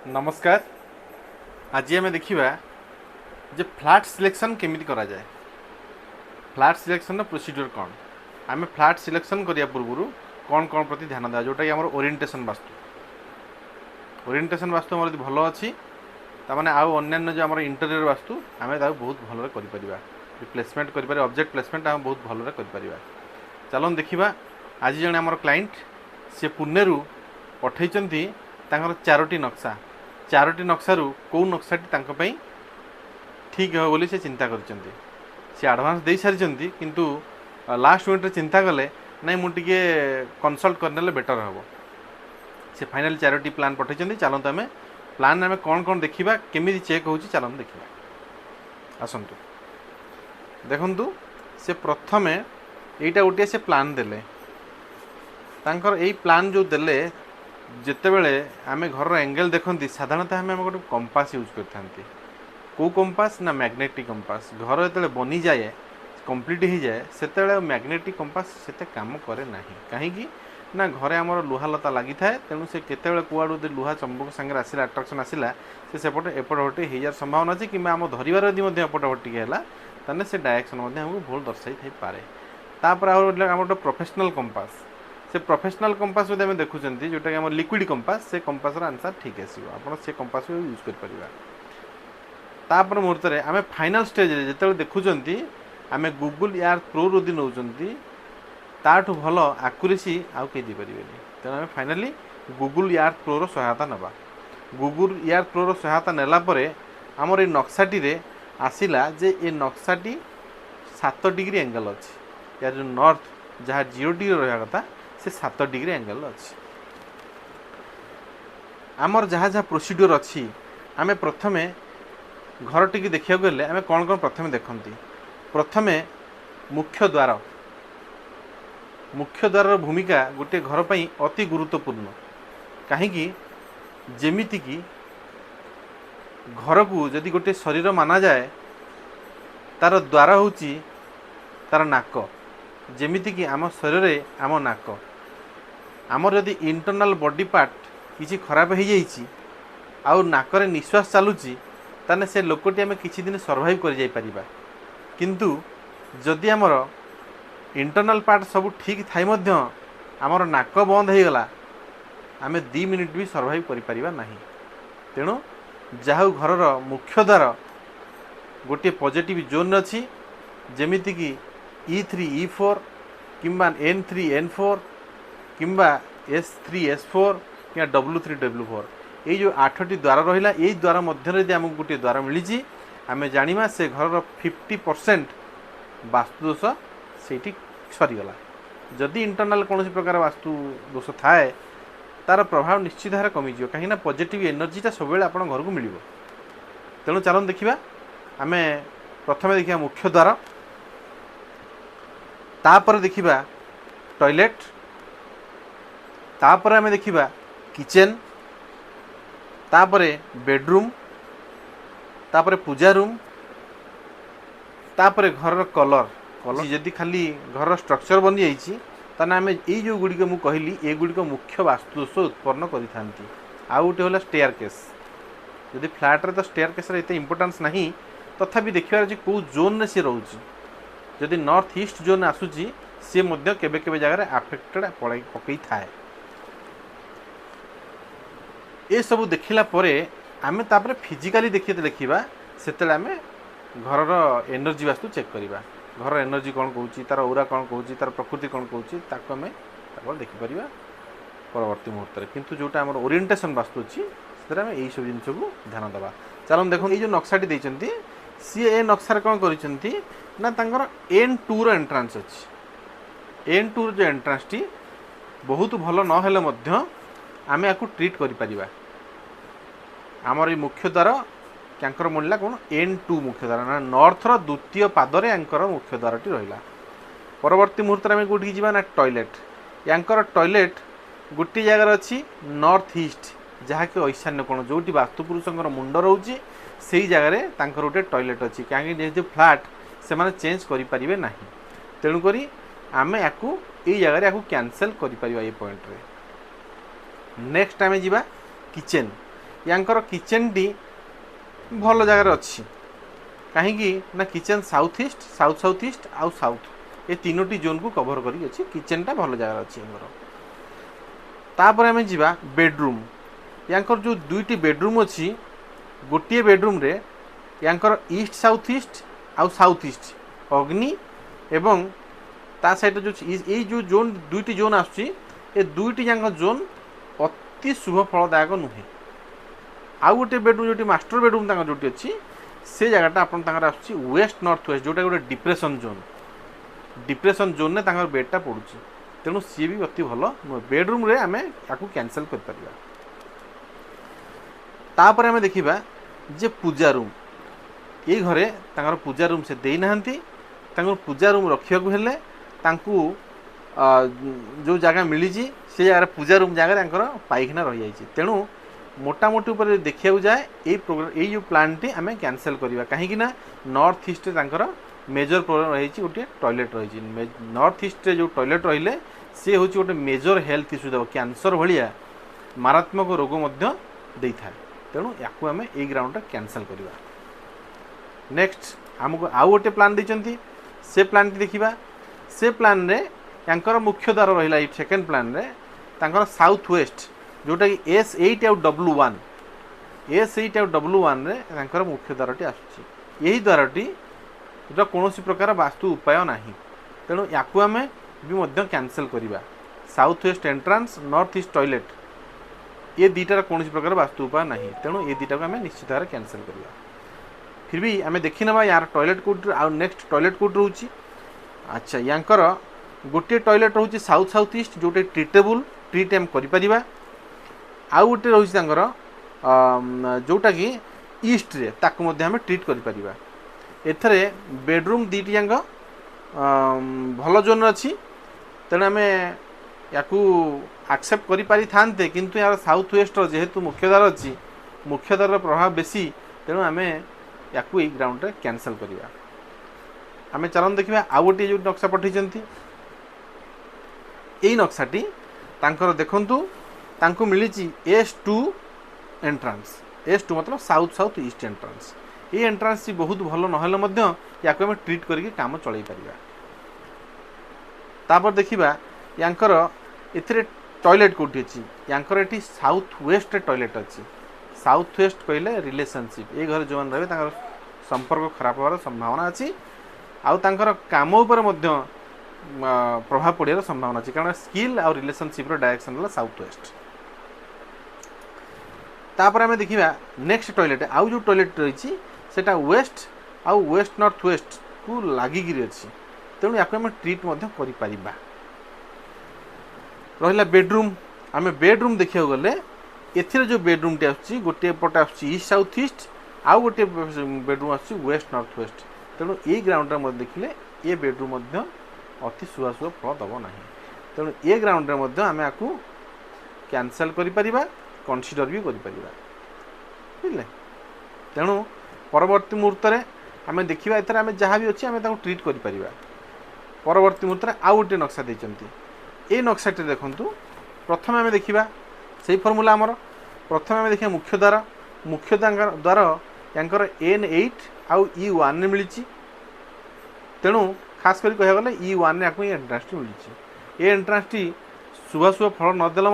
नमस्कार। आज आम देखा जे फ्लैट सिलेक्शन केमी करा जाए। फ्लैट सिलेक्शन प्रोसीड्यूर कौन आम फ्लैट सिलेक्शन करिया पूर्व कौन कौन प्रति ध्यान देवा जोटा कि आम ओरिएंटेशन वास्तु आम भल अच्छी ताने आउ अन्य जो आम इंटेरियर वास्तु आम बहुत भल कर प्लेसमेंट कर ऑब्जेक्ट प्लेसमेंट आम बहुत भल कर। चलन देखा आज जड़े आम क्लाइंट सी पुणे पठे चारोटी नक्शा चारोटी नक्सारू कौ नक्साटी ठीक हे बोली से चिंता कर आडभांस दे सारी किंतु लास्ट मिनिट चिंता कले ना मुझे कनसल्ट करने बेटर हम से फाइनाल चारोटी प्लान पठे चलते आम प्लान आम कौन कौन देखा केमी चेक हो चलते देखा आसतु देखु से प्रथमे यहीटा गोटे से प्लान देले यही प्लान जो देले जिते बड़े आम घर एंगल देखती साधारणतः आम गोटे कंपास यूज करते कौ कंपास ना मैग्नेटिक कंपास घर जो बनी जाए कंप्लीट हो जाए से मैग्नेटिक कंपास से काम करे ना कहीं ना घरे आमर लुहा लता लगी था तेणु से केते कुआड़ू लुहा चंबक सांगे आसला अट्राक्शन आसला से सेपटे एपट हटे हो जार संभावना अच्छी कि आम धरबार यदि एपट हटे है ताने से डायरेक्शन आमको भूल दर्शाई थाई पारे। तापर आम गोटे प्रोफेशनल कंपास से प्रोफेशनल कंपास जो आम देखुं जोटा कि आम लिक्विड कंपास से कंपास आंसर ठीक आसो आप से कंपास यूज कर मुहूर्त आम फाइनाल स्टेज जो देखुं आम गूगल यार प्रो रुदी नौ ताठू भल आकुरेसी आउ कई देपारे तेणु आम फाइनाली गूगल यार प्रो सहायता नवा गूगल यार प्रो सहायता नेलापर आमर ये नक्साटी आसला जे ये नक्साटी 7 डिग्री एंगल अच्छी यार जो नॉर्थ जहाँ 0 डिग्री रहा कथा से 7 डिग्री एंगल अच्छी आमर जहाँ जहाँ प्रोसीड्यूर अच्छी आम प्रथमे घर टी देखा गले आम कौन कौन प्रथमे देखती प्रथमे मुख्य द्वार भूमिका गोटे घर पर अति गुरुत्वपूर्ण कहीं जेमिति की घर को जदि गोटे शरीर माना जाए तार द्वार हूँ तार नाक जेमिति की आम शरीर आम नाक आमर जदि इंटरनल बॉडी पार्ट किसी खराब हो जाइए आउ नाकरे निश्वास चलुची ताने से लोकटी आम किसी दिन सर्वाइव कर जाई परिबा किंतु जदि आमर इंटरनल पार्ट सब ठीक थाई मध्य आमर नाक बंद हो गला आम 2 मिनिट भी सर्वाइव करि परिबा नहीं। तेणु जाहु घरर मुख्य द्वार गोटे पॉजिटिव जोन अच्छी जेमिति की E3 E4 किंबा N3 N4 किंबा S3 S4 कि W3 W4 ये जो 8टी द्वार रहा यही द्वार मध्य यदि आमको गोटे द्वार मिली आम जाना से घर 50% वास्तुदोष से सरीगला जदि इंटरनल कौन प्रकार वास्तु दोष थाए तार प्रभाव निश्चित भाव कमिज कहीं पॉजिटिव एनर्जीटा सब आप घर को मिल तेणु चलन देखा आम प्रथम देखा मुख्य द्वार तापर देखा टॉयलेट तापर आम देखा किचन तापर बेडरूम तापर पूजा रूम तापर घर कलर जदि खाली घर स्ट्रक्चर बनी जाइए ताने आम ये जो गुड़िक मुझे कहली ये गुड़िक मुख्य वास्तुदोष उत्पन्न करि आउ गोटे है स्टेयर केस जदि फ्लैट्रे तो स्टेयर केस एत इंपोर्टान्स ना तथापि देखिए जे कौ जोन सी रोचे जदि नॉर्थ ईस्ट जोन आसूची सी केबे केबे जगह आफेक्टेड पकई थाए ये सब देखला आम तापर फिजिकाली देखा से आम घर एनर्जी वास्तु चेक करवा घर एनर्जी कौन कौच तार ओरा कौन कौच तार प्रकृति कौन कौच आम देखिपर परवर्ती मुहूर्त किंतु जोटा आम ओरिएंटेशन वास्तु अच्छी से आम यही सब जिन को ध्यान देवा। चलो देखो ये जो नक्साटी देती सी ए नक्सार कौन कर N2 एंट्रांस अच्छी N2 जो एंट्रांस टी बहुत भल ना आम या ट्रीट कर आमर ये मुख्य द्वार क्या मिलला कौन N2 मुख्य द्वार ना नॉर्थर द्वितीय पादरे यांकर मुख्य द्वार टी रहा। परवर्ती मुहूर्त आम कौटी जावा ना टॉयलेट यांकर टॉयलेट गोटे जगार अच्छी नॉर्थ ईस्ट जहाँकि ईशान्य कोण जो वास्तुपुरुषर मुंड रोचे से जगह गोटे टॉयलेट अच्छी कहीं जेहतु फ्लैट से माने चेंज करें ना तेणुक आम या जगह कैनसल कर पॉइंट रे। नेक्स्ट आम जा किचेन यांकर किचन टी भल जगार अच्छी कहीं ना kitchen south east south south east आउ साउथ ये तीनोटी जोन को कवर करी अच्छी किचन टा भल जगार अच्छी तापर आम जा बेडरूम यांकर जो दुईटी बेडरूम अच्छी गोटे बेडरूम रे यांकर ईस्ट साउथ ईस्ट आउ साउथ ईस्ट अग्नि एवं ता सहित जो जोन दुईटी जोन आसुची ए दुईटी जाक जोन अति शुभ फलदायक नुहे आउ गोटे बेडरूम जो मास्टर बेडरूम जो अच्छी से जगटा आप वेस्ट नॉर्थ वेस्ट जोटा गोटे डिप्रेशन जोन ने बेडटा पड़ुची तेणु सी भी अति भल बेडरूम रे आम या कैंसल कर तापर आम देखा जे पूजा रूम ये घरे पूजा रूम से देना पूजा रूम रखा हेले जो जगह मिली से जगह पूजा रूम जगह पाइखाना रही जाइए तेणु मोटामोटी उपर देखा जाए ये जो प्लान टी आम कैंसल करवा कहीं नॉर्थ ईस्ट मेजर प्रोब्लेम रही गोटे टॉयलेट रही नॉर्थ ईस्ट जो टॉयलेट रही सी हूँ गोटे मेजर हेल्थ इश्यू देव कैंसर भाया मारात्मक रोग दे था तेणु या आम ये ग्राउंड कैंसल करवा नेक्स्ट आमको आउ गोटे प्लान देते से प्लान टी देखा से प्लान रे यांकर मुख्य द्वार रहा सेकेंड प्लान रे तांकर साउथ वेस्ट जोटा कि S8 आउ W1 S8 आउ W1 रे तांकर मुख्य द्वारटी आसुची यही द्वारटी कौन प्रकार वास्तु उपाय नहीं तेणु या आम भी कैंसल करवा south west entrance north east toilet ये दुईटार कौन प्रकार वास्तु उपाय नहीं तेणु ये दुईटा को आम निश्चित भाव कैंसल करवा फिर भी आम देखी ना यार टॉयलेट कोड आउ नेक्स्ट टॉयलेट कोड रोचे अच्छा यांकर गोटे टॉयलेट रोचे south south east Jote treatable treat आम कर आउ गोटे रोचे जोटा कि ईस्ट रे ताकू मध्य आम ट्रीट कर एथरे बेडरूम दीटी जाक भल जोन अच्छी तेणु आम या एक्सेप्ट कर पारि थांते किंतु यार साउथ वेस्ट जेहेतु मुख्य द्वार अच्छी मुख्य द्वार प्रभाव बेसी तेणु आम या ग्राउंड रे कैंसल करवा आम चलन देखा आउ गोटे जो नक्शा पठे यही नक्शाटी तांकर देखु मिली S2 एंट्रांस S2 मतलब साउथ साउथ ईस्ट एंट्रांस ये एंट्रांस बहुत भल ना या ट्रीट करके काम चल पार देखा यांकर एथिरे टॉयलेट कोठी अच्छी यांकर एठी साउथ वेस्ट टॉयलेट अच्छी साउथ वेस्ट कहले रिलेशनशिप ये घर जो रहे संपर्क खराब होवार संभावना अच्छी आउ तांकर काम उपर प्रभाव पड़ार संभावना अच्छी कारण स्किल आउ रिलेशनशिप डायरेक्शन है साउथ वेस्ट तापर आम देखा नेक्स्ट टॉयलेट आउ जो टॉयलेट रही सेटा वेस्ट आउ वेस्ट नॉर्थ वेस्ट को लगिकी अच्छी तेणु या ट्रीट कर रहा बेडरूम आम बेडरूम देखा गले एथिरे जो बेडरूम टी आसुची गोटे पटे आसुची ईस्ट साउथ ईस्ट आउ गोटे बेडरूम आसुची वेस्ट नॉर्थ वेस्ट तेणु ये ग्राउंड रे देखिले ये बेडरूम अति शुभाशुभ फल दब ना तेणु ये ग्राउंड रे आम या कैंसल कनसीडर भी कर तेणु परवर्ती मुहूर्त में आम देखा एथर आम जहाँ भी अच्छे आम ट्रीट कर परवर्ती मुहूर्त में आउ गोटे नक्शा देते ये नक्शाटी देखूँ प्रथम आम देखा से फर्मूला आमर प्रथम आम देखा मुख्य द्वार यांकर N8 आउ E1 मिली तेणु खास कर कह गले E1 या एंट्रांस टी मिली ये एंट्रांस टी शुभाशुभ फल नदेले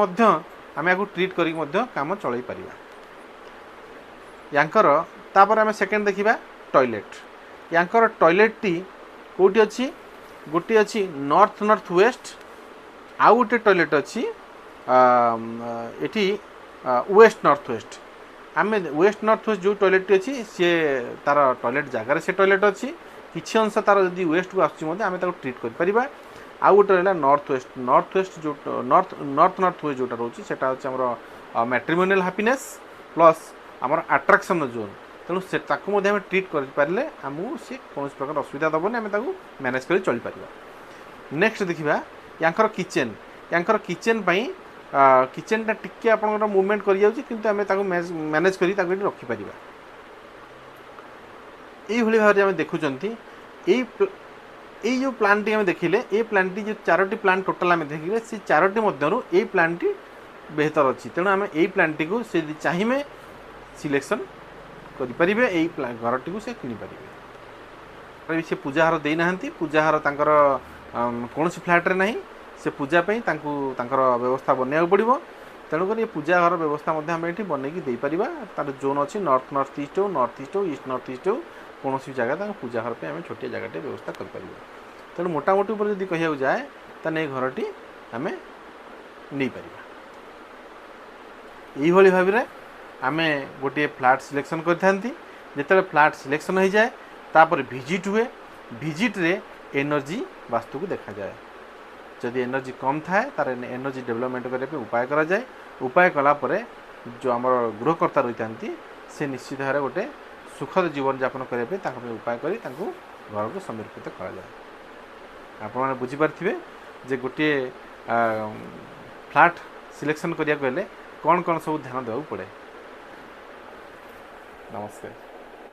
आम या ट्रीट कर काम चल पार यांकर तापर आम सेकेंड देखा टॉयलेट यांकर टॉयलेट टी कोटी अच्छी गोटे अच्छी नॉर्थ नॉर्थ वेस्ट आउ गोटे टॉयलेट अच्छी एटी वेस्ट नॉर्थ वेस्ट आम वेस्ट नॉर्थ वेस्ट जो टॉयलेट अच्छी सी तार टॉयलेट जगार से टॉयलेट अच्छी किसी अंश तार जब वेस्ट को आम ट्रीट कर आउ गोटे रहा नॉर्थ वेस्ट जो नॉर्थ नॉर्थ वेस्ट जोटा रोचे सेटा होची हमर मैट्रिमोनियल हैप्पीनेस प्लस आमर अट्रैक्शन जोन तेणु से ट्रीट कर पारे आमको सी कौन प्रकार असुविधा दबनी आम मैनेज कर चल पार नेक्स्ट देखा यांकर किचन किचेनटा टिके आप मुवमेंट कर मैनेज कर रखिपर यही भाव में देखुंत ये जो प्लान टी देखिले ये प्लान टी जो चारोटी प्लान टोटाल आम देखिले से चारोटी मध्यरु ये प्लान टी बेहतर अच्छी तेणु आम यही प्लान टी को से चाहिए सिलेक्शन करें यही घरटी को से किनीपर से पूजाहार देना पूजाहार तांकर कौन फ्लैट्रे ना से पूजापी व्यवस्था बनवाक पड़ो तेणुक ये पूजाघर व्यवस्था आम ये बनईकी तार जोन अच्छी नॉर्थ नॉर्थ ईस्ट हो नॉर्थ ईस्ट हो ईस्ट नॉर्थ ईस्ट हो कौन जगह पूजाघर पर आम छोटिया जगह व्यवस्था कर तेणु मोटामोटी उपर जब कह जाए तो ये घरटी आम नहीं पार यही भाव में आम गोटे फ्लैट सिलेक्शन करते फ्लैट सिलेक्शन हो जाए तापर विजिट हुए विजिट रे एनर्जी वास्तु को देखा जाए जदि एनर्जी कम थाए तार एनर्जी डेवलपमेंट करने उपाय करा जाए उपाय कलापर जो आम गृहकर्ता रही था से निश्चित भाव गोटे सुखद जीवन यापन करने उपाय कर घर को समर्पित करा जाए आपने बुझीपारे जे गोटे फ्लैट सिलेक्शन करा कौन कौन सब ध्यान देवा पड़े। नमस्कार।